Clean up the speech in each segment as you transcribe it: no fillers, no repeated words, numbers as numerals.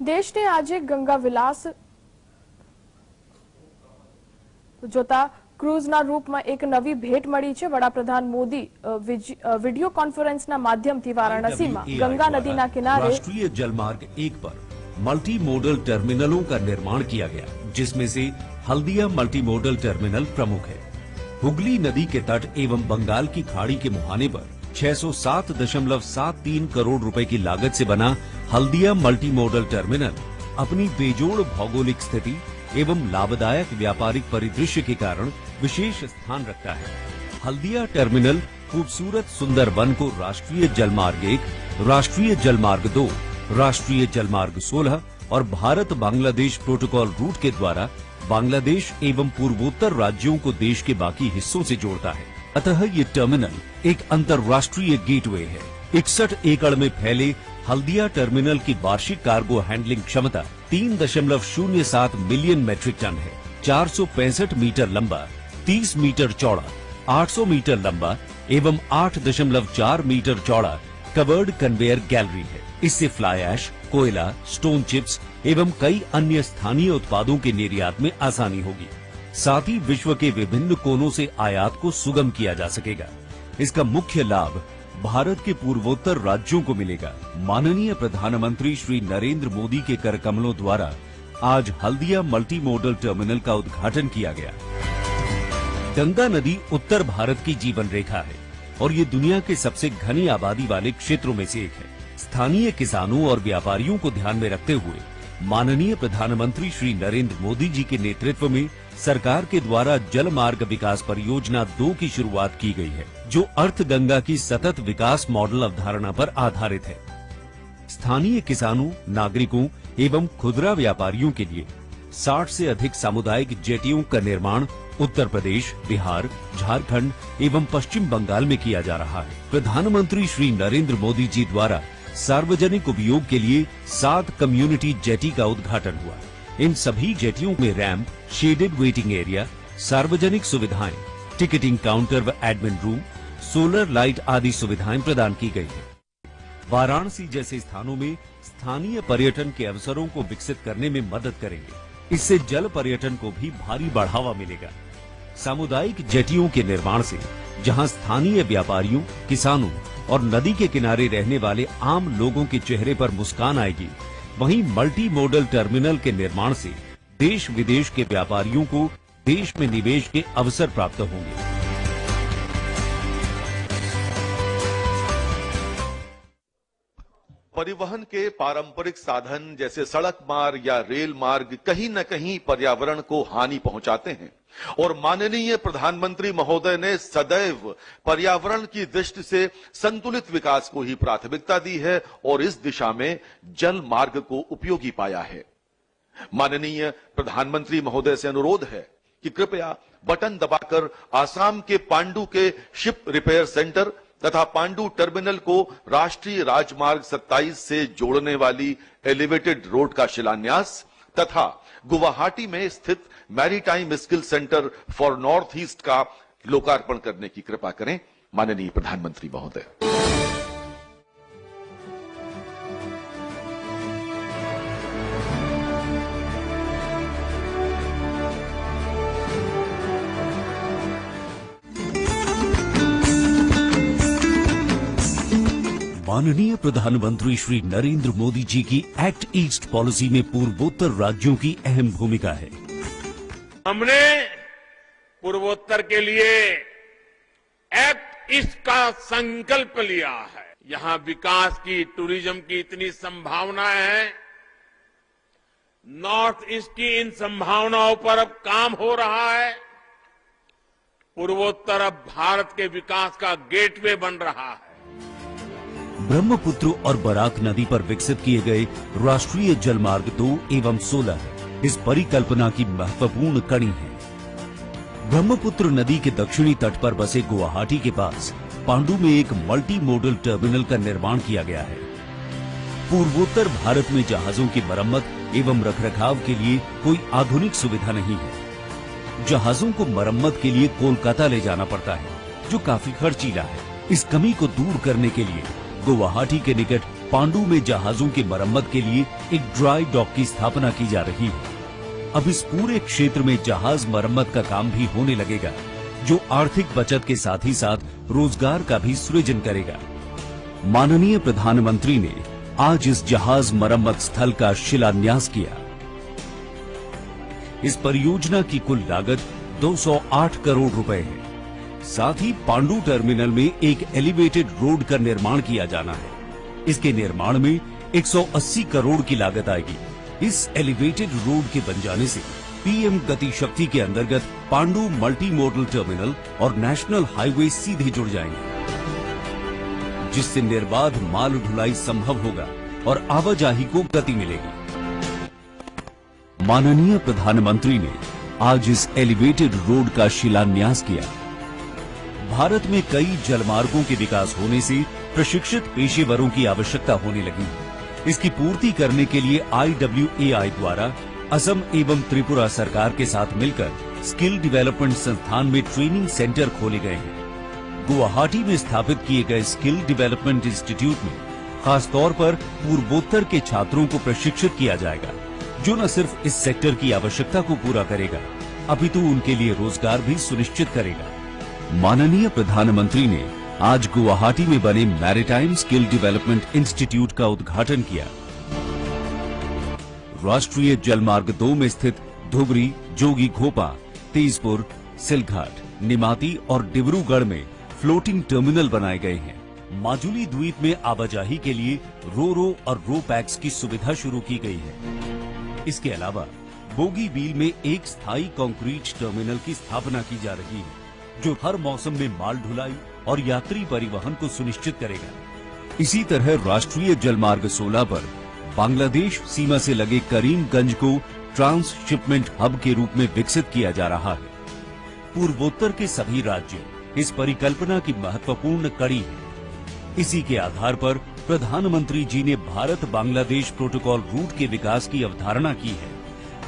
દેશને આજે ગંગા વિલાસ જોતા ક્રૂઝના રૂપમાં એક નવી ભેટ મળી છે। વડાપ્રધાન મોદી વીડિયો કોન્ફરન્સના માધ્યમથી વારાણસીમાં ગંગા નદીના કિનારે राष्ट्रीय जलमार्ग 1 पर मल्टी मोडल टर्मिनलों का निर्माण किया गया, जिसमें से हल्दिया मल्टी मोडल टर्मिनल प्रमुख है। हुगली नदी के तट एवं बंगाल की खाड़ी के मुहाने पर 607.73 करोड़ रुपए की लागत से बना हल्दिया मल्टी मोडल टर्मिनल अपनी बेजोड़ भौगोलिक स्थिति एवं लाभदायक व्यापारिक परिदृश्य के कारण विशेष स्थान रखता है। हल्दिया टर्मिनल खूबसूरत सुंदर वन को राष्ट्रीय जलमार्ग 1, राष्ट्रीय जलमार्ग 2, राष्ट्रीय जलमार्ग 16 और भारत बांग्लादेश प्रोटोकॉल रूट के द्वारा बांग्लादेश एवं पूर्वोत्तर राज्यों को देश के बाकी हिस्सों से जोड़ता है। अतः ये टर्मिनल एक अंतर्राष्ट्रीय गेटवे है। 61 एकड़ में फैले हल्दिया टर्मिनल की वार्षिक कार्गो हैंडलिंग क्षमता 3.07 मिलियन मैट्रिक टन है। 465 मीटर लंबा, 30 मीटर चौड़ा, 800 मीटर लंबा एवं 8.4 मीटर चौड़ा कवर्ड कन्वेयर गैलरी है। इससे फ्लाई ऐश, कोयला, स्टोन चिप्स एवं कई अन्य स्थानीय उत्पादों के निर्यात में आसानी होगी। साथ ही विश्व के विभिन्न कोनों से आयात को सुगम किया जा सकेगा। इसका मुख्य लाभ भारत के पूर्वोत्तर राज्यों को मिलेगा। माननीय प्रधानमंत्री श्री नरेंद्र मोदी के कर कमलों द्वारा आज हल्दिया मल्टी मोडल टर्मिनल का उद्घाटन किया गया। गंगा नदी उत्तर भारत की जीवन रेखा है और ये दुनिया के सबसे घनी आबादी वाले क्षेत्रों में से एक है। स्थानीय किसानों और व्यापारियों को ध्यान में रखते हुए माननीय प्रधानमंत्री श्री नरेंद्र मोदी जी के नेतृत्व में सरकार के द्वारा जल मार्ग विकास परियोजना 2 की शुरुआत की गई है, जो अर्थ गंगा की सतत विकास मॉडल अवधारणा पर आधारित है। स्थानीय किसानों, नागरिकों एवं खुदरा व्यापारियों के लिए 60 से अधिक सामुदायिक जेटियों का निर्माण उत्तर प्रदेश, बिहार, झारखंड एवं पश्चिम बंगाल में किया जा रहा है। प्रधानमंत्री श्री नरेंद्र मोदी जी द्वारा सार्वजनिक उपयोग के लिए 7 कम्युनिटी जेटी का उद्घाटन हुआ। इन सभी जेटियों में रैंप, शेडेड वेटिंग एरिया, सार्वजनिक सुविधाएं, टिकटिंग काउंटर व एडमिन रूम, सोलर लाइट आदि सुविधाएं प्रदान की गई है। वाराणसी जैसे स्थानों में स्थानीय पर्यटन के अवसरों को विकसित करने में मदद करेंगे। इससे जल पर्यटन को भी भारी बढ़ावा मिलेगा। सामुदायिक जेटियों के निर्माण से जहां स्थानीय व्यापारियों, किसानों और नदी के किनारे रहने वाले आम लोगों के चेहरे पर मुस्कान आएगी, वहीं मल्टी मोडल टर्मिनल के निर्माण से देश विदेश के व्यापारियों को देश में निवेश के अवसर प्राप्त होंगे। परिवहन के पारंपरिक साधन जैसे सड़क मार्ग या रेल मार्ग कहीं न कहीं पर्यावरण को हानि पहुंचाते हैं और माननीय प्रधानमंत्री महोदय ने सदैव पर्यावरण की दृष्टि से संतुलित विकास को ही प्राथमिकता दी है और इस दिशा में जल मार्ग को उपयोगी पाया है। माननीय प्रधानमंत्री महोदय से अनुरोध है कि कृपया बटन दबाकर आसाम के पांडु के शिप रिपेयर सेंटर तथा पांडु टर्मिनल को राष्ट्रीय राजमार्ग 27 से जोड़ने वाली एलिवेटेड रोड का शिलान्यास तथा गुवाहाटी में स्थित maritime skill centre for north east का लोकार्पण करने की कृपा करें। माननीय प्रधानमंत्री महोदय। माननीय प्रधानमंत्री श्री नरेंद्र मोदी जी की एक्ट ईस्ट पॉलिसी में पूर्वोत्तर राज्यों की अहम भूमिका है। हमने पूर्वोत्तर के लिए एक्ट ईस्ट का संकल्प लिया है। यहां विकास की, टूरिज्म की इतनी संभावनाएं हैं। नॉर्थ ईस्ट की इन संभावनाओं पर अब काम हो रहा है। पूर्वोत्तर अब भारत के विकास का गेटवे बन रहा है। ब्रह्मपुत्र और बराक नदी पर विकसित किए गए राष्ट्रीय जलमार्ग 2 एवं 16 इस परिकल्पना की महत्वपूर्ण कड़ी है। ब्रह्मपुत्र नदी के दक्षिणी तट पर बसे गुवाहाटी के पास पांडु में एक मल्टी मोडल टर्मिनल का निर्माण किया गया है। पूर्वोत्तर भारत में जहाजों की मरम्मत एवं रखरखाव के लिए कोई आधुनिक सुविधा नहीं है। जहाजों को मरम्मत के लिए कोलकाता ले जाना पड़ता है, जो काफी खर्चीला है। इस कमी को दूर करने के लिए गुवाहाटी के निकट पांडु में जहाजों की मरम्मत के लिए एक ड्राई डॉक की स्थापना की जा रही है। अब इस पूरे क्षेत्र में जहाज मरम्मत का काम भी होने लगेगा, जो आर्थिक बचत के साथ ही साथ रोजगार का भी सृजन करेगा। माननीय प्रधानमंत्री ने आज इस जहाज मरम्मत स्थल का शिलान्यास किया। इस परियोजना की कुल लागत 208 करोड़ रुपए है। साथ ही पांडु टर्मिनल में एक एलिवेटेड रोड का निर्माण किया जाना है। इसके निर्माण में 180 करोड़ की लागत आएगी। इस एलिवेटेड रोड के बन जाने से पीएम गति शक्ति के अंतर्गत पांडु मल्टी मॉडल टर्मिनल और नेशनल हाईवे सीधे जुड़ जाएंगे, जिससे निर्बाध माल ढुलाई संभव होगा और आवाजाही को गति मिलेगी। माननीय प्रधानमंत्री ने आज इस एलिवेटेड रोड का शिलान्यास किया। भारत में कई जलमार्गों के विकास होने से प्रशिक्षित पेशेवरों की आवश्यकता होने लगी है। इसकी पूर्ति करने के लिए IWAI द्वारा असम एवं त्रिपुरा सरकार के साथ मिलकर स्किल डेवलपमेंट संस्थान में ट्रेनिंग सेंटर खोले गए हैं। गुवाहाटी में स्थापित किए गए स्किल डेवलपमेंट इंस्टीट्यूट में खासतौर पर पूर्वोत्तर के छात्रों को प्रशिक्षित किया जाएगा, जो न सिर्फ इस सेक्टर की आवश्यकता को पूरा करेगा, अपितु उनके लिए रोजगार भी सुनिश्चित करेगा। माननीय प्रधानमंत्री ने आज गुवाहाटी में बने मैरीटाइम स्किल डेवलपमेंट इंस्टीट्यूट का उद्घाटन किया। राष्ट्रीय जलमार्ग 2 में स्थित धुबरी, जोगी घोपा, तेजपुर, सिलघाट, निमाती और डिब्रूगढ़ में फ्लोटिंग टर्मिनल बनाए गए हैं। माजुली द्वीप में आवाजाही के लिए रो और रो पैक्स की सुविधा शुरू की गई है। इसके अलावा बोगीबील में एक स्थायी कंक्रीट टर्मिनल की स्थापना की जा रही है, जो हर मौसम में माल ढुलाई और यात्री परिवहन को सुनिश्चित करेगा। इसी तरह राष्ट्रीय जलमार्ग 16 पर बांग्लादेश सीमा से लगे करीमगंज को ट्रांसशिपमेंट हब के रूप में विकसित किया जा रहा है। पूर्वोत्तर के सभी राज्य इस परिकल्पना की महत्वपूर्ण कड़ी है। इसी के आधार पर प्रधानमंत्री जी ने भारत बांग्लादेश प्रोटोकॉल रूट के विकास की अवधारणा की है,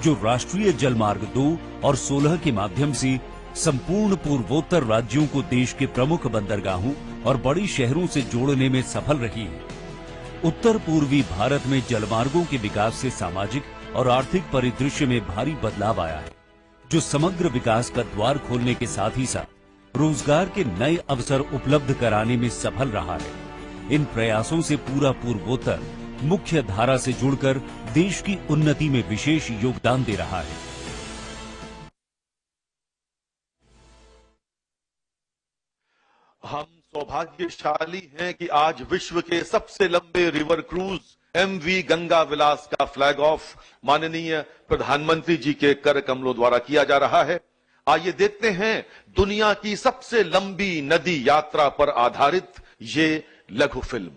जो राष्ट्रीय जलमार्ग 2 और 16 के माध्यम से संपूर्ण पूर्वोत्तर राज्यों को देश के प्रमुख बंदरगाहों और बड़ी शहरों से जोड़ने में सफल रही है। उत्तर पूर्वी भारत में जलमार्गों के विकास से सामाजिक और आर्थिक परिदृश्य में भारी बदलाव आया है, जो समग्र विकास का द्वार खोलने के साथ ही साथ रोजगार के नए अवसर उपलब्ध कराने में सफल रहा है। इन प्रयासों से पूरा पूर्वोत्तर मुख्य धारा से जुड़कर देश की उन्नति में विशेष योगदान दे रहा है। हम सौभाग्यशाली हैं कि आज विश्व के सबसे लंबे रिवर क्रूज MV गंगा विलास का फ्लैग ऑफ माननीय प्रधानमंत्री जी के कर कमलों द्वारा किया जा रहा है। आइए देखते हैं दुनिया की सबसे लंबी नदी यात्रा पर आधारित ये लघु फिल्म।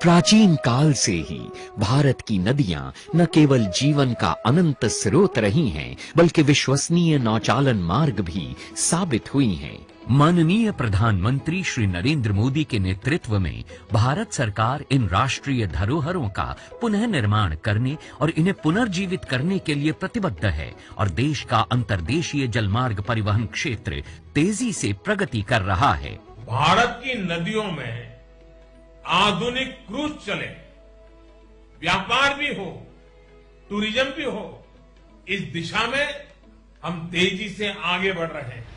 प्राचीन काल से ही भारत की नदियां न केवल जीवन का अनंत स्रोत रही हैं, बल्कि विश्वसनीय नौचालन मार्ग भी साबित हुई हैं। माननीय प्रधानमंत्री श्री नरेंद्र मोदी के नेतृत्व में भारत सरकार इन राष्ट्रीय धरोहरों का पुनः निर्माण करने और इन्हें पुनर्जीवित करने के लिए प्रतिबद्ध है और देश का अंतर्देशीय जलमार्ग परिवहन क्षेत्र तेजी से प्रगति कर रहा है। भारत की नदियों में आधुनिक क्रूज चले, व्यापार भी हो, टूरिज्म भी हो, इस दिशा में हम तेजी से आगे बढ़ रहे हैं।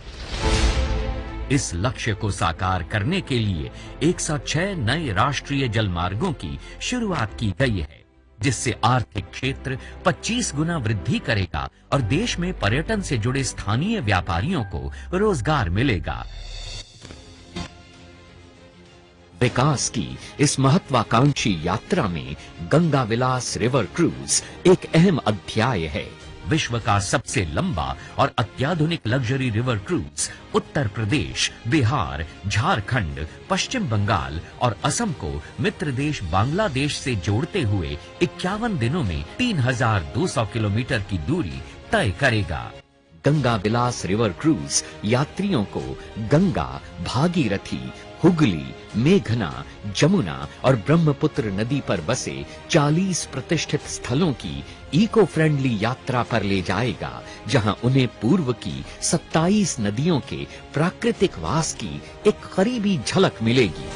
इस लक्ष्य को साकार करने के लिए 106 नए राष्ट्रीय जलमार्गों की शुरुआत की गई है, जिससे आर्थिक क्षेत्र 25 गुना वृद्धि करेगा और देश में पर्यटन से जुड़े स्थानीय व्यापारियों को रोजगार मिलेगा। विकास की इस महत्वाकांक्षी यात्रा में गंगा विलास रिवर क्रूज एक अहम अध्याय है। विश्व का सबसे लंबा और अत्याधुनिक luxury river cruise Uttar Pradesh, Bihar, Jharkhand, पश्चिम बंगाल और असम को मित्र देश बांग्लादेश से जोड़ते हुए 51 दिनों में 3200 किलोमीटर की दूरी तय करेगा। गंगा विलास रिवर क्रूज यात्रियों को गंगा, भागीरथी, हुगली, मेघना, जमुना और ब्रह्मपुत्र नदी पर बसे 40 प्रतिष्ठित स्थलों की इको फ्रेंडली यात्रा पर ले जाएगा, जहां उन्हें पूर्व की 27 नदियों के प्राकृतिक वास की एक करीबी झलक मिलेगी।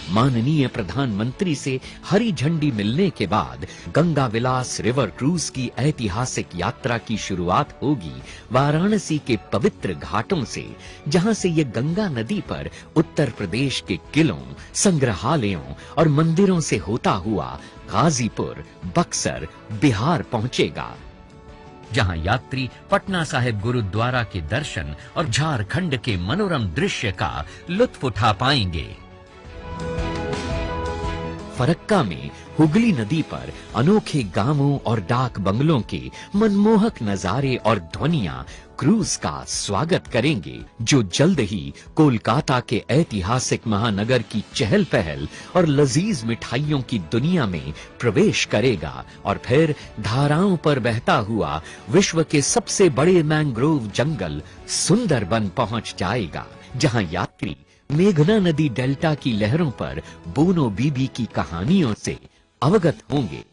माननीय प्रधानमंत्री से हरी झंडी मिलने के बाद गंगा विलास रिवर क्रूज की ऐतिहासिक यात्रा की शुरुआत होगी वाराणसी के पवित्र घाटों से, जहां से ये गंगा नदी पर उत्तर प्रदेश के किलों, संग्रहालयों और मंदिरों से होता हुआ गाजीपुर, बक्सर, बिहार पहुंचेगा, जहां यात्री पटना साहिब गुरुद्वारा के दर्शन और झारखंड के मनोरम दृश्य का लुत्फ उठा पाएंगे। फरक्का में हुगली नदी पर अनोखे गांवों और डाक बंगलों के मनमोहक नजारे और ध्वनियां क्रूज का स्वागत करेंगे, जो जल्द ही कोलकाता के ऐतिहासिक महानगर की चहल पहल और लजीज मिठाइयों की दुनिया में प्रवेश करेगा और फिर धाराओं पर बहता हुआ विश्व के सबसे बड़े मैंग्रोव जंगल सुंदरबन पहुंच जाएगा, जहां यात्री मेघना नदी डेल्टा की लहरों पर बोनो बीबी की कहानियों से अवगत होंगे।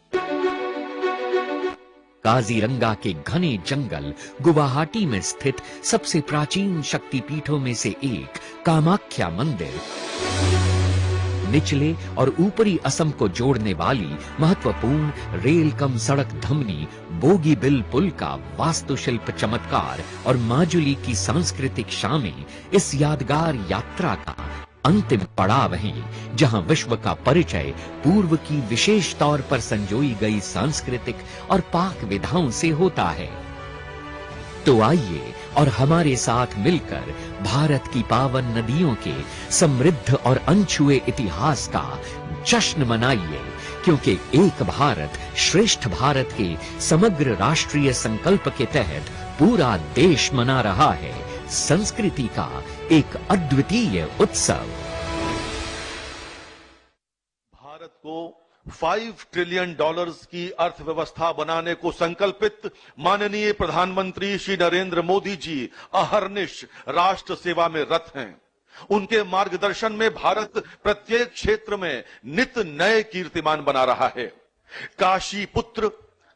काजीरंगा के घने जंगल गुवाहाटी में स्थित सबसे प्राचीन शक्तिपीठों में से एक कामाख्या मंदिर, निचले और ऊपरी असम को जोड़ने वाली महत्वपूर्ण रेल कम सड़क धमनी बोगीबिल पुल का वास्तुशिल्प चमत्कार और माजुली की सांस्कृतिक शामें इस यादगार यात्रा का अंतिम पड़ाव हैं, जहां विश्व का परिचय पूर्व की विशेष तौर पर संजोई गई सांस्कृतिक और पाक विधाओं से होता है। तो आइए और हमारे साथ मिलकर भारत की पावन नदियों के समृद्ध और अनछुए इतिहास का जश्न मनाइए, क्योंकि एक भारत श्रेष्ठ भारत के समग्र राष्ट्रीय संकल्प के तहत पूरा देश मना रहा है संस्कृति का एक अद्वितीय उत्सव। भारत को $5 ट्रिलियन की अर्थव्यवस्था बनाने को संकल्पित माननीय प्रधानमंत्री श्री नरेंद्र मोदी जी अहर्निश राष्ट्र सेवा में रत हैं। उनके मार्गदर्शन में भारत प्रत्येक क्षेत्र में नित नए कीर्तिमान बना रहा है। काशी पुत्र,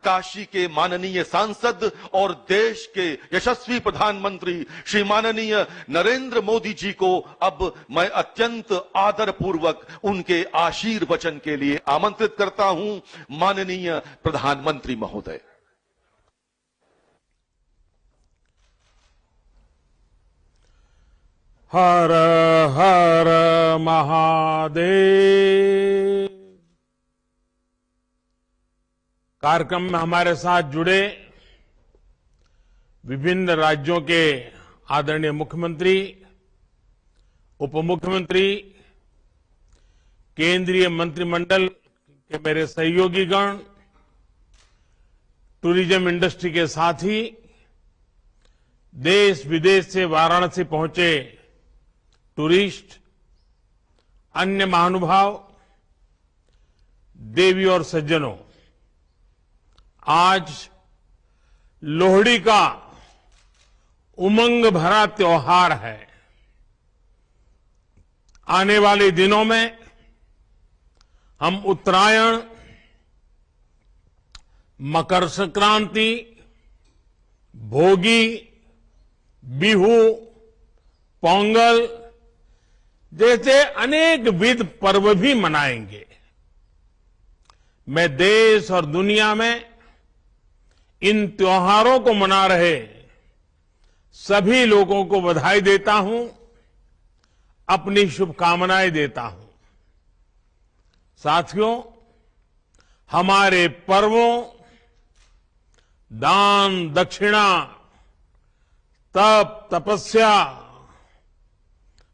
काशी के माननीय सांसद और देश के यशस्वी प्रधानमंत्री श्री माननीय नरेंद्र मोदी जी को अब मैं अत्यंत आदर पूर्वक उनके आशीर्वचन के लिए आमंत्रित करता हूं। माननीय प्रधानमंत्री महोदय। हर हर महादेव। कार्यक्रम में हमारे साथ जुड़े विभिन्न राज्यों के आदरणीय मुख्यमंत्री, उप मुख्यमंत्री, केंद्रीय मंत्रिमंडल के मेरे सहयोगीगण, टूरिज्म इंडस्ट्री के साथी, देश विदेश से वाराणसी पहुंचे टूरिस्ट, अन्य महानुभाव, देवी और सज्जनों, आज लोहड़ी का उमंग भरा त्योहार है। आने वाले दिनों में हम उत्तरायण, मकर संक्रांति, भोगी, बिहू, पोंगल जैसे अनेक विध पर्व भी मनाएंगे। मैं देश और दुनिया में इन त्योहारों को मना रहे सभी लोगों को बधाई देता हूं, अपनी शुभकामनाएं देता हूं। साथियों, हमारे पर्वों, दान दक्षिणा, तप तपस्या,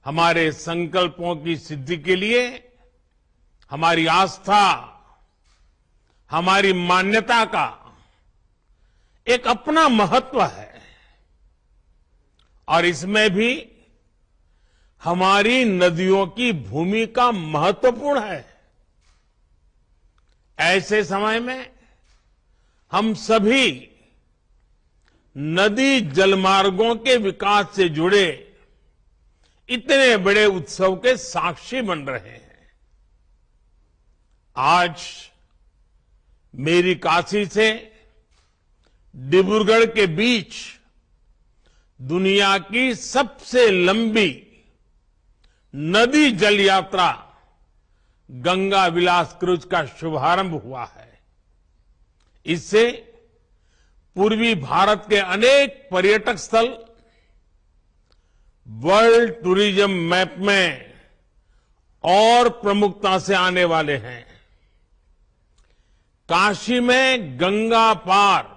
हमारे संकल्पों की सिद्धि के लिए हमारी आस्था, हमारी मान्यता का एक अपना महत्व है और इसमें भी हमारी नदियों की भूमिका महत्वपूर्ण है। ऐसे समय में हम सभी नदी जलमार्गों के विकास से जुड़े इतने बड़े उत्सव के साक्षी बन रहे हैं। आज मेरी काशी से डिब्रूगढ़ के बीच दुनिया की सबसे लंबी नदी जल यात्रा गंगा विलास क्रूज का शुभारंभ हुआ है। इससे पूर्वी भारत के अनेक पर्यटक स्थल वर्ल्ड टूरिज्म मैप में और प्रमुखता से आने वाले हैं। काशी में गंगा पार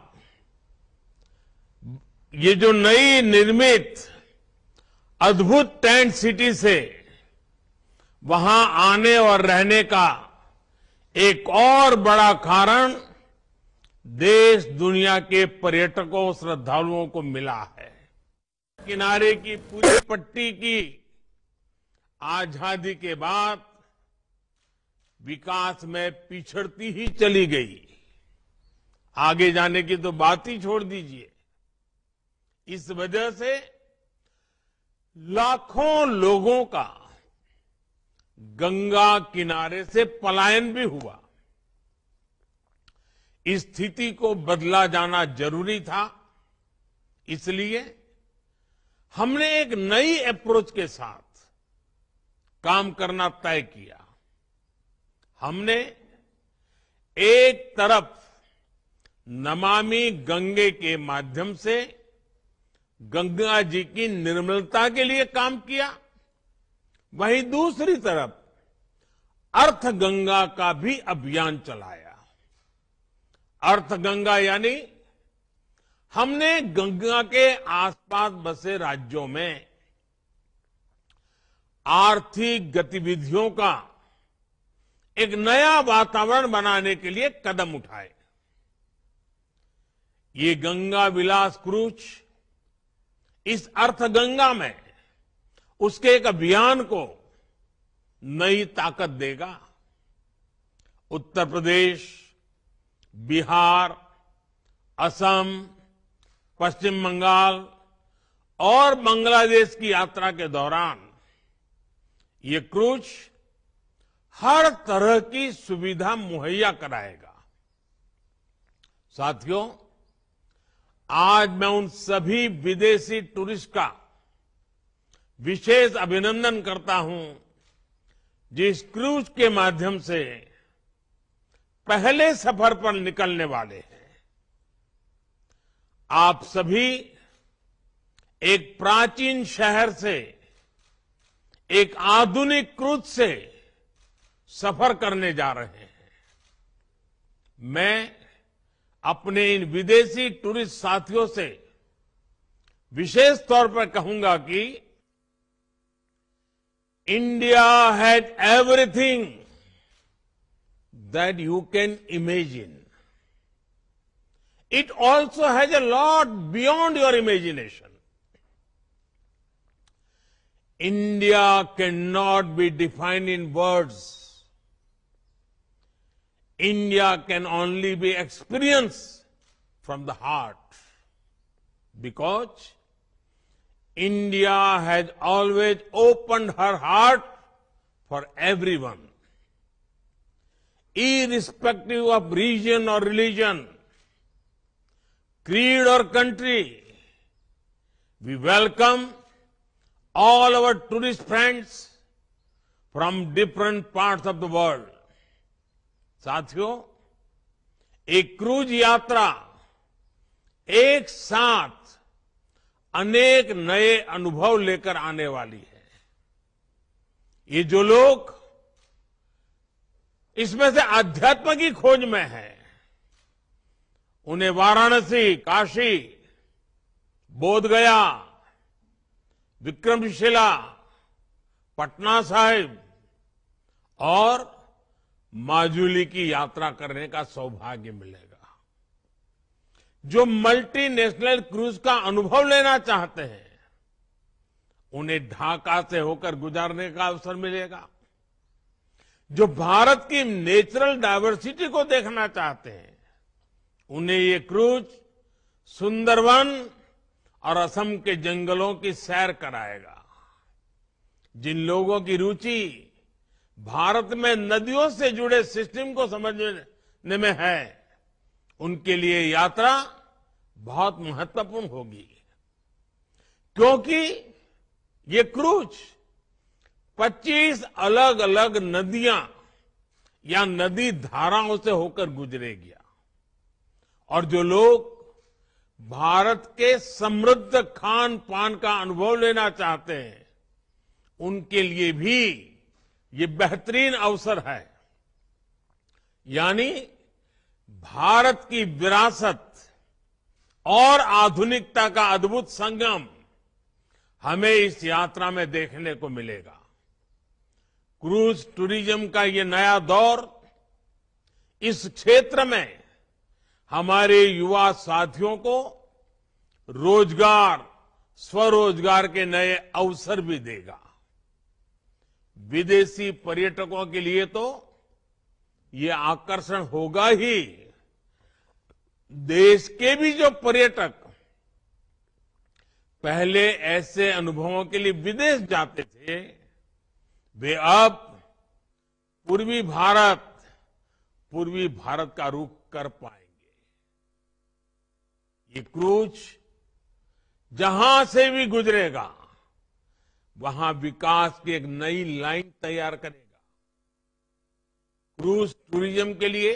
ये जो नई निर्मित अद्भुत टेंट सिटी से वहां आने और रहने का एक और बड़ा कारण देश दुनिया के पर्यटकों श्रद्धालुओं को मिला है। किनारे की पूरी पट्टी की आजादी के बाद विकास में पिछड़ती ही चली गई। आगे जाने की तो बात ही छोड़ दीजिए। इस वजह से लाखों लोगों का गंगा किनारे से पलायन भी हुआ। इस स्थिति को बदला जाना जरूरी था। इसलिए हमने एक नई अप्रोच के साथ काम करना तय किया। हमने एक तरफ नमामि गंगे के माध्यम से गंगा जी की निर्मलता के लिए काम किया, वहीं दूसरी तरफ अर्थ गंगा का भी अभियान चलाया। अर्थ गंगा यानी हमने गंगा के आसपास बसे राज्यों में आर्थिक गतिविधियों का एक नया वातावरण बनाने के लिए कदम उठाए। ये गंगा विलास क्रूज इस अर्थ गंगा में उसके एक अभियान को नई ताकत देगा। उत्तर प्रदेश, बिहार, असम, पश्चिम बंगाल और बांग्लादेश की यात्रा के दौरान ये क्रूज हर तरह की सुविधा मुहैया कराएगा। साथियों, आज मैं उन सभी विदेशी टूरिस्ट का विशेष अभिनंदन करता हूं जिस क्रूज के माध्यम से पहले सफर पर निकलने वाले हैं। आप सभी एक प्राचीन शहर से एक आधुनिक क्रूज से सफर करने जा रहे हैं। मैं अपने इन विदेशी टूरिस्ट साथियों से विशेष तौर पर कहूंगा कि India has everything that you can imagine. It also has a lot beyond your imagination. India cannot be defined in words. India can only be experienced from the heart. Because India has always opened her heart for everyone, irrespective of region or religion, creed or country. We welcome all our tourist friends from different parts of the world. साथियों, एक cruise यात्रा एक साथ अनेक नए अनुभव लेकर आने वाली है। ये जो लोग इसमें से आध्यात्म की खोज में हैं, उन्हें वाराणसी, काशी, बोधगया, विक्रमशिला, पटना साहिब और माजुली की यात्रा करने का सौभाग्य मिलेगा। जो मल्टीनेशनल क्रूज का अनुभव लेना चाहते हैं, उन्हें ढाका से होकर गुजरने का अवसर मिलेगा। जो भारत की नेचुरल डायवर्सिटी को देखना चाहते हैं, उन्हें ये क्रूज सुंदरवन और असम के जंगलों की सैर कराएगा। जिन लोगों की रुचि भारत में नदियों से जुड़े सिस्टम को समझने में है, उनके लिए यात्रा बहुत महत्वपूर्ण होगी, क्योंकि ये क्रूज 25 अलग अलग नदियां या नदी धाराओं से होकर गुजरेगी। और जो लोग भारत के समृद्ध खान पान का अनुभव लेना चाहते हैं, उनके लिए भी ये बेहतरीन अवसर है। यानी भारत की विरासत और आधुनिकता का अद्भुत संगम हमें इस यात्रा में देखने को मिलेगा। क्रूज टूरिज्म का ये नया दौर इस क्षेत्र में हमारे युवा साथियों को रोजगार, स्वरोजगार के नए अवसर भी देगा। विदेशी पर्यटकों के लिए तो ये आकर्षण होगा ही, देश के भी जो पर्यटक पहले ऐसे अनुभवों के लिए विदेश जाते थे, वे अब पूर्वी भारत का रुख कर पाएंगे। ये क्रूज जहां से भी गुजरेगा, वहां विकास की एक नई लाइन तैयार करेगा। क्रूज टूरिज्म के लिए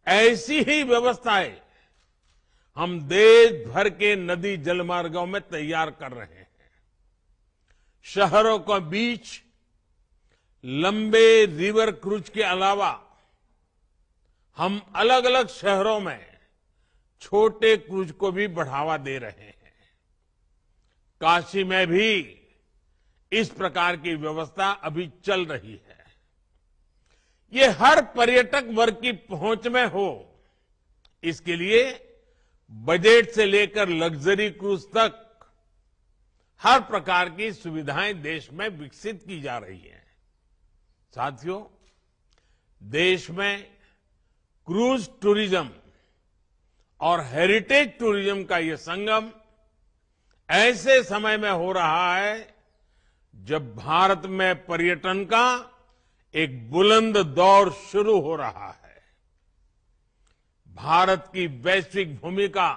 ऐसी ही व्यवस्थाएं हम देश भर के नदी जलमार्गों में तैयार कर रहे हैं। शहरों के बीच लंबे रिवर क्रूज के अलावा हम अलग अलग शहरों में छोटे क्रूज को भी बढ़ावा दे रहे हैं। काशी में भी इस प्रकार की व्यवस्था अभी चल रही है। ये हर पर्यटक वर्ग की पहुंच में हो, इसके लिए बजट से लेकर लग्जरी क्रूज तक हर प्रकार की सुविधाएं देश में विकसित की जा रही हैं। साथियों, देश में क्रूज टूरिज्म और हेरिटेज टूरिज्म का ये संगम ऐसे समय में हो रहा है जब भारत में पर्यटन का एक बुलंद दौर शुरू हो रहा है। भारत की वैश्विक भूमिका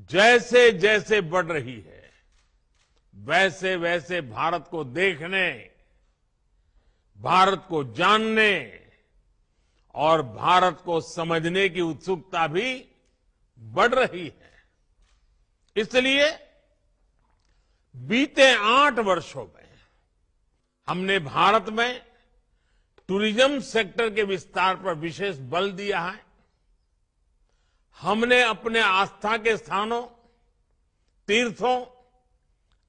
जैसे जैसे बढ़ रही है, वैसे वैसे भारत को देखने, भारत को जानने और भारत को समझने की उत्सुकता भी बढ़ रही है। इसलिए बीते 8 वर्षों में हमने भारत में टूरिज्म सेक्टर के विस्तार पर विशेष बल दिया है। हमने अपने आस्था के स्थानों, तीर्थों,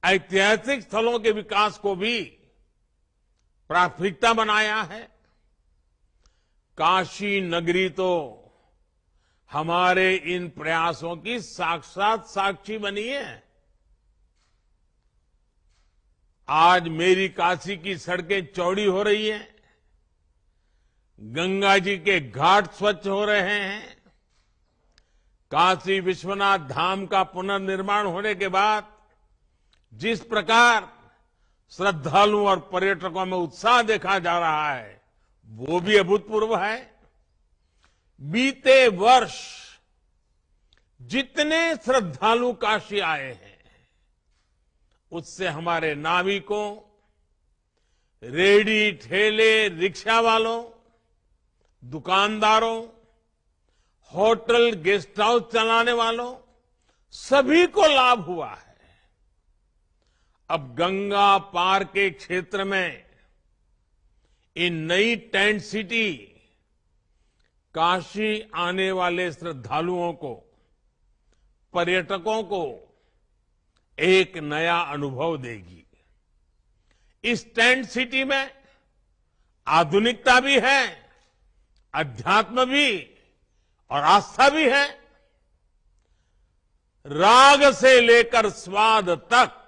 ऐतिहासिक स्थलों के विकास को भी प्राथमिकता बनाया है। काशी नगरी तो हमारे इन प्रयासों की साक्षात साक्षी बनी है। आज मेरी काशी की सड़कें चौड़ी हो रही हैं, गंगा जी के घाट स्वच्छ हो रहे हैं। काशी विश्वनाथ धाम का पुनर्निर्माण होने के बाद जिस प्रकार श्रद्धालुओं और पर्यटकों में उत्साह देखा जा रहा है, वो भी अभूतपूर्व है। बीते वर्ष जितने श्रद्धालु काशी आए हैं, उससे हमारे नाविकों, रेहड़ी ठेले रिक्शा वालों, दुकानदारों, होटल गेस्ट हाउस चलाने वालों, सभी को लाभ हुआ है। अब गंगा पार के क्षेत्र में इन नई टेंट सिटी काशी आने वाले श्रद्धालुओं को, पर्यटकों को एक नया अनुभव देगी। इस टेंट सिटी में आधुनिकता भी है, अध्यात्म भी और आस्था भी है। राग से लेकर स्वाद तक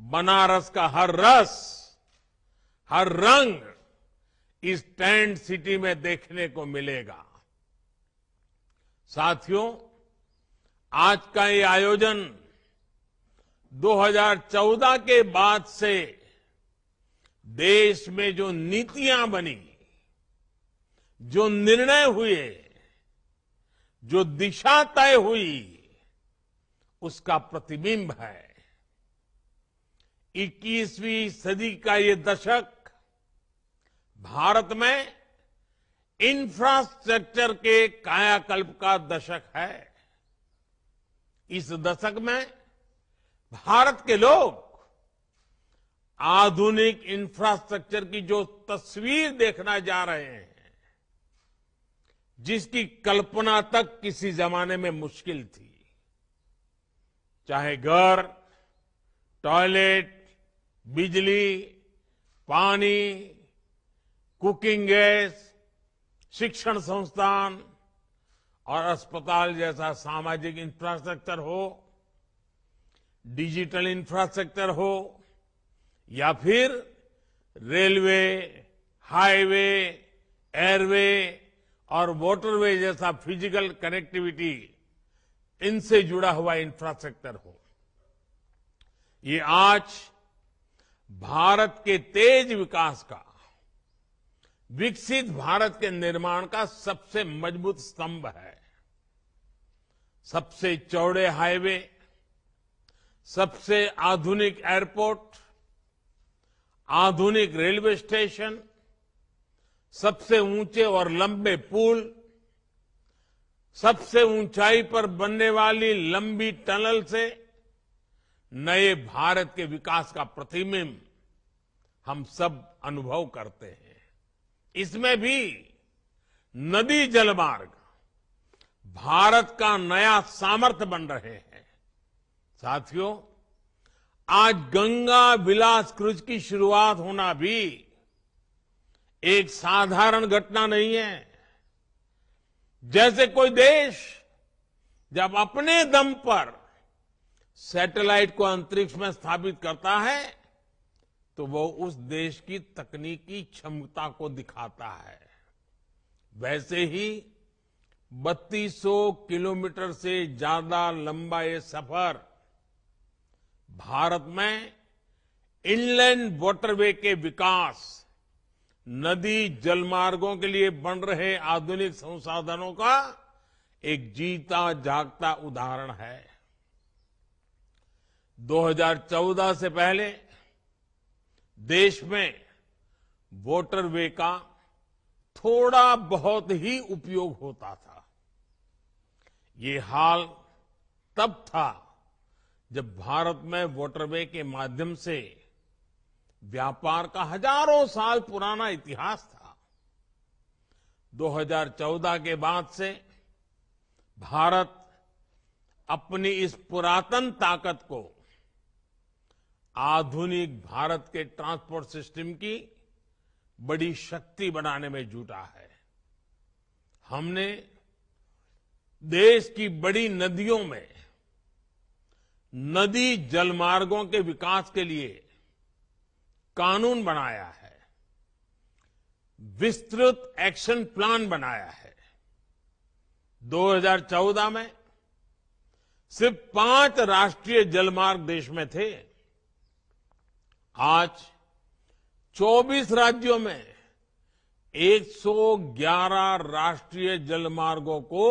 बनारस का हर रस, हर रंग इस टेंट सिटी में देखने को मिलेगा। साथियों, आज का ये आयोजन 2014 के बाद से देश में जो नीतियां बनी, जो निर्णय हुए, जो दिशा तय हुई, उसका प्रतिबिंब है। 21वीं सदी का ये दशक भारत में इंफ्रास्ट्रक्चर के कायाकल्प का दशक है। इस दशक में भारत के लोग आधुनिक इंफ्रास्ट्रक्चर की जो तस्वीर देखना जा रहे हैं, जिसकी कल्पना तक किसी जमाने में मुश्किल थी, चाहे घर, टॉयलेट, बिजली, पानी, कुकिंग गैस, शिक्षण संस्थान और अस्पताल जैसा सामाजिक इंफ्रास्ट्रक्चर हो, डिजिटल इंफ्रास्ट्रक्चर हो, या फिर रेलवे, हाईवे, एयरवे और वाटरवे जैसा फिजिकल कनेक्टिविटी, इनसे जुड़ा हुआ इंफ्रास्ट्रक्चर हो। ये आज भारत के तेज विकास का, विकसित भारत के निर्माण का सबसे मजबूत स्तंभ है। सबसे चौड़े हाईवे, सबसे आधुनिक एयरपोर्ट, आधुनिक रेलवे स्टेशन, सबसे ऊंचे और लंबे पुल, सबसे ऊंचाई पर बनने वाली लंबी टनल से नए भारत के विकास का प्रतिबिंब हम सब अनुभव करते हैं। इसमें भी नदी जलमार्ग भारत का नया सामर्थ्य बन रहे हैं। साथियों, आज गंगा विलास क्रूज की शुरुआत होना भी एक साधारण घटना नहीं है। जैसे कोई देश जब अपने दम पर सैटेलाइट को अंतरिक्ष में स्थापित करता है, तो वो उस देश की तकनीकी क्षमता को दिखाता है। वैसे ही 3200 किलोमीटर से ज्यादा लंबा ये सफर भारत में इनलैंड वाटरवे के विकास, नदी जलमार्गों के लिए बन रहे आधुनिक संसाधनों का एक जीता जागता उदाहरण है। 2014 से पहले देश में वाटरवे का थोड़ा बहुत ही उपयोग होता था। ये हाल तब था जब भारत में वाटरवे के माध्यम से व्यापार का हजारों साल पुराना इतिहास था। 2014 के बाद से भारत अपनी इस पुरातन ताकत को आधुनिक भारत के ट्रांसपोर्ट सिस्टम की बड़ी शक्ति बनाने में जुटा है। हमने देश की बड़ी नदियों में नदी जलमार्गों के विकास के लिए कानून बनाया है, विस्तृत एक्शन प्लान बनाया है। 2014 में सिर्फ 5 राष्ट्रीय जलमार्ग देश में थे। आज 24 राज्यों में 111 राष्ट्रीय जलमार्गों को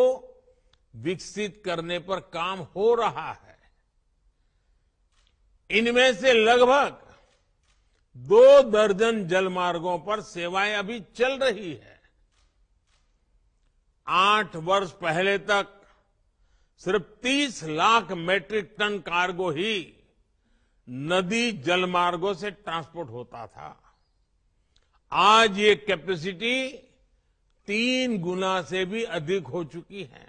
विकसित करने पर काम हो रहा है। इनमें से लगभग 2 दर्जन जलमार्गों पर सेवाएं अभी चल रही है। 8 वर्ष पहले तक सिर्फ 30 लाख मैट्रिक टन कार्गो ही नदी जलमार्गों से ट्रांसपोर्ट होता था। आज ये कैपेसिटी 3 गुना से भी अधिक हो चुकी है।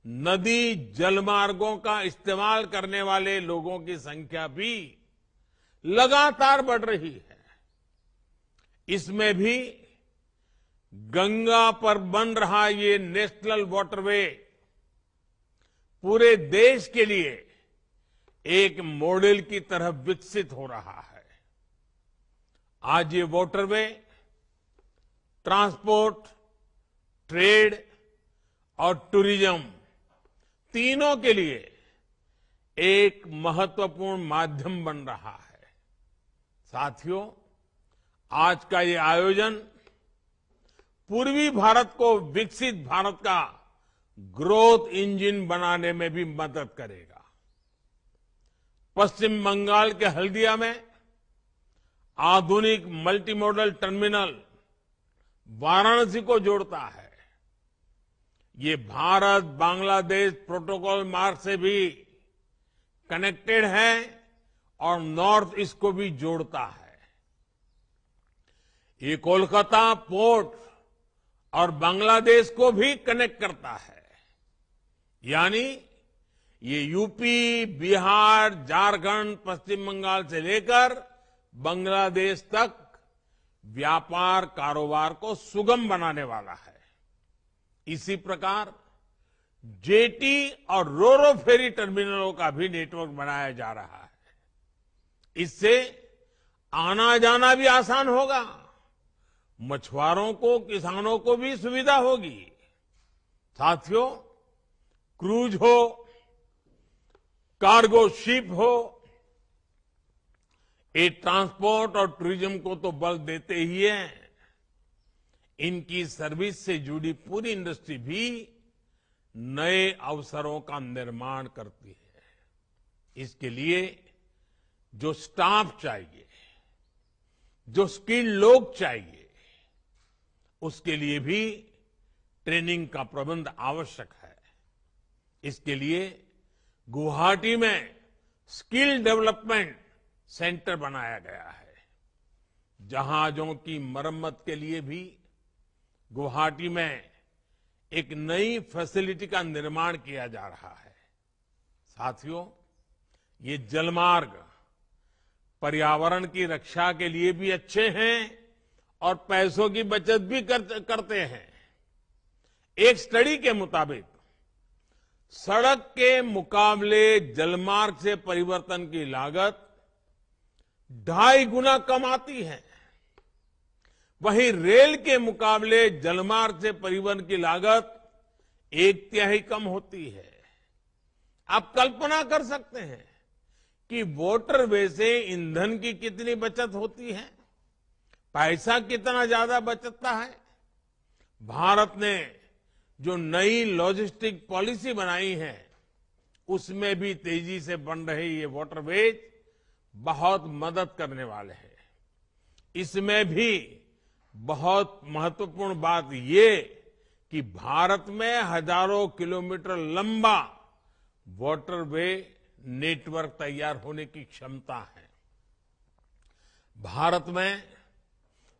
नदी जलमार्गों का इस्तेमाल करने वाले लोगों की संख्या भी लगातार बढ़ रही है। इसमें भी गंगा पर बन रहा ये नेशनल वाटरवे पूरे देश के लिए एक मॉडल की तरह विकसित हो रहा है। आज ये वाटरवे ट्रांसपोर्ट, ट्रेड और टूरिज्म तीनों के लिए एक महत्वपूर्ण माध्यम बन रहा है। साथियों, आज का ये आयोजन पूर्वी भारत को विकसित भारत का ग्रोथ इंजन बनाने में भी मदद करेगा। पश्चिम बंगाल के हल्दिया में आधुनिक मल्टी मॉडल टर्मिनल वाराणसी को जोड़ता है। ये भारत बांग्लादेश प्रोटोकॉल मार्ग से भी कनेक्टेड है और नॉर्थ ईस्ट को भी जोड़ता है। ये कोलकाता पोर्ट और बांग्लादेश को भी कनेक्ट करता है। यानी ये यूपी, बिहार, झारखंड, पश्चिम बंगाल से लेकर बांग्लादेश तक व्यापार कारोबार को सुगम बनाने वाला है। इसी प्रकार जेटी और रोरो फेरी टर्मिनलों का भी नेटवर्क बनाया जा रहा है। इससे आना जाना भी आसान होगा, मछुआरों को, किसानों को भी सुविधा होगी। साथियों, क्रूज हो, कार्गो शिप हो, ये ट्रांसपोर्ट और टूरिज्म को तो बल देते ही हैं। इनकी सर्विस से जुड़ी पूरी इंडस्ट्री भी नए अवसरों का निर्माण करती है। इसके लिए जो स्टाफ चाहिए, जो स्किल्ड लोग चाहिए, उसके लिए भी ट्रेनिंग का प्रबंध आवश्यक है। इसके लिए गुवाहाटी में स्किल डेवलपमेंट सेंटर बनाया गया है। जहाजों की मरम्मत के लिए भी गुवाहाटी में एक नई फैसिलिटी का निर्माण किया जा रहा है। साथियों, ये जलमार्ग पर्यावरण की रक्षा के लिए भी अच्छे हैं और पैसों की बचत भी करते हैं। एक स्टडी के मुताबिक सड़क के मुकाबले जलमार्ग से परिवर्तन की लागत 2.5 गुना कम आती है। वहीं रेल के मुकाबले जलमार्ग से परिवहन की लागत 1/3 कम होती है। आप कल्पना कर सकते हैं कि वाटरवे से ईंधन की कितनी बचत होती है, पैसा कितना ज्यादा बचता है। भारत ने जो नई लॉजिस्टिक पॉलिसी बनाई है, उसमें भी तेजी से बन रहे ये वाटरवेज बहुत मदद करने वाले हैं। इसमें भी बहुत महत्वपूर्ण बात ये कि भारत में हजारों किलोमीटर लंबा वाटरवे नेटवर्क तैयार होने की क्षमता है। भारत में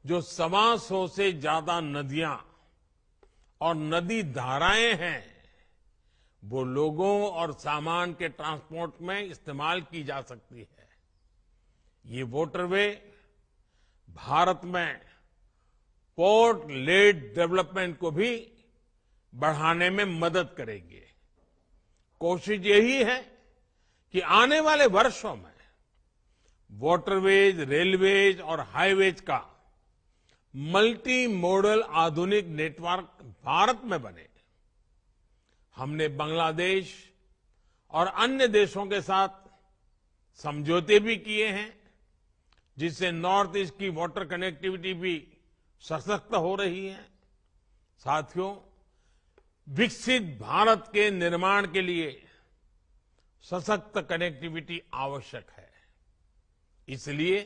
जो 125 से ज्यादा नदियां और नदी धाराएं हैं, वो लोगों और सामान के ट्रांसपोर्ट में इस्तेमाल की जा सकती है। ये वाटरवे भारत में पोर्ट लेड डेवलपमेंट को भी बढ़ाने में मदद करेंगे। कोशिश यही है कि आने वाले वर्षों में वाटरवेज, रेलवेज और हाईवेज का मल्टी मॉडल आधुनिक नेटवर्क भारत में बने। हमने बांग्लादेश और अन्य देशों के साथ समझौते भी किए हैं, जिससे नॉर्थ ईस्ट की वाटर कनेक्टिविटी भी सशक्त हो रही है। साथियों, विकसित भारत के निर्माण के लिए सशक्त कनेक्टिविटी आवश्यक है। इसलिए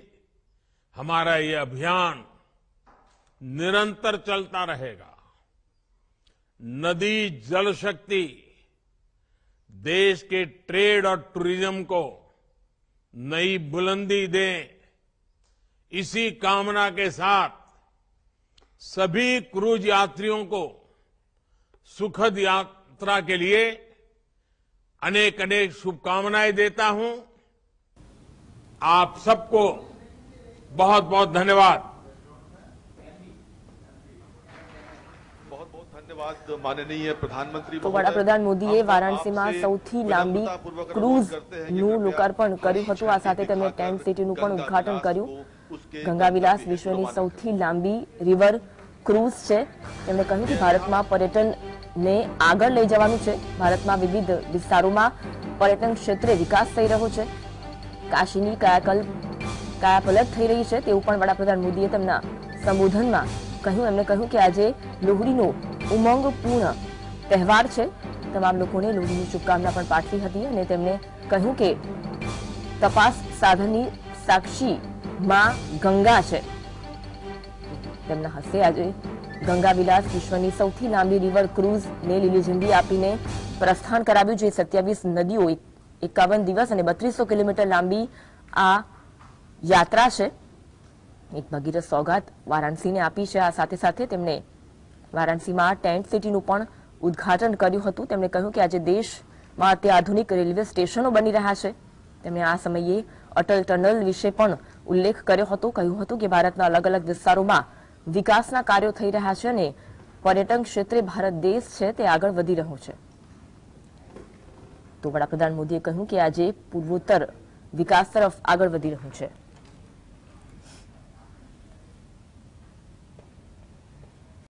हमारा ये अभियान निरंतर चलता रहेगा। नदी जल शक्ति देश के ट्रेड और टूरिज्म को नई बुलंदी दे, इसी कामना के साथ सभी क्रूज यात्रियों को सुखद यात्रा के लिए अनेक अनेक शुभकामनाएं देता हूं। आप सबको बहुत बहुत धन्यवाद। बहुत बहुत धन्यवाद माननीय प्रधानमंत्री। તો વડાપ્રધાન મોદીએ વારાણસીમાં સૌથી લાંબી ક્રૂઝનું લોકાર્પણ કર્યું હતું। આ સાથે તેમણે ટેન્ટ સિટીનું પણ ઉદ્ઘાટન કર્યું। ગંગાવિલાસ વિશ્વની સૌથી લાંબી રિવર ક્રૂઝ છે। તેમણે કહ્યું કે ભારતમાં પર્યટન ને આગળ લઈ જવાનું છે। ભારતમાં વિવિધ વિસ્તારોમાં પર્યટન ક્ષેત્રે વિકાસ થઈ રહ્યો છે। કાશીની કાયાપલટ થઈ રહી છે તેવું પણ વડાપ્રધાન મોદીએ તેમના સંબોધનમાં કહ્યું। એમણે કહ્યું કે આજે લોહડીનો ઉમંગપૂર્ણ તહેવાર છે। તમામ લોકોને લોહડીની શુભકામના પણ પાઠવી હતી અને તેમણે કહ્યું કે તપાસ સાધનની સાક્ષી માં ગંગા છે। તેમના હસ્તે આજે ગંગા વિલાસ વિશ્વની સૌથી લાંબી રિવર ક્રૂઝને લીલી ઝંડી આપીને પ્રસ્થાન કરાવ્યું, જે 27 નદીઓ 51 દિવસ અને 3200 કિલોમીટર લાંબી આ યાત્રા છે। એક ભગીરથ સોગાત વારાણસીને આપી છે। આ સાથે સાથે તેમણે વારાણસીમાં ટેન્ટ સિટીનું પણ ઉદ્ઘાટન કર્યું હતું। તેમણે કહ્યું કે આજે દેશમાં અત્યાધુનિક રેલવે સ્ટેશનો બની રહ્યા છે। તેમણે આ સમયે અટલ ટનલ વિશે પણ ઉલ્લેખ કર્યો હતો। કહ્યું હતું કે ભારતના અલગ અલગ વિસ્તારોમાં વિકાસના કાર્યો થઈ રહ્યા છે અને પર્યટન ક્ષેત્રે ભારત દેશ છે તે આગળ વધી રહ્યો છે। તો વડાપ્રધાન મોદીએ કહ્યું કે આજે પૂર્વોત્તર વિકાસ તરફ આગળ વધી રહ્યું છે।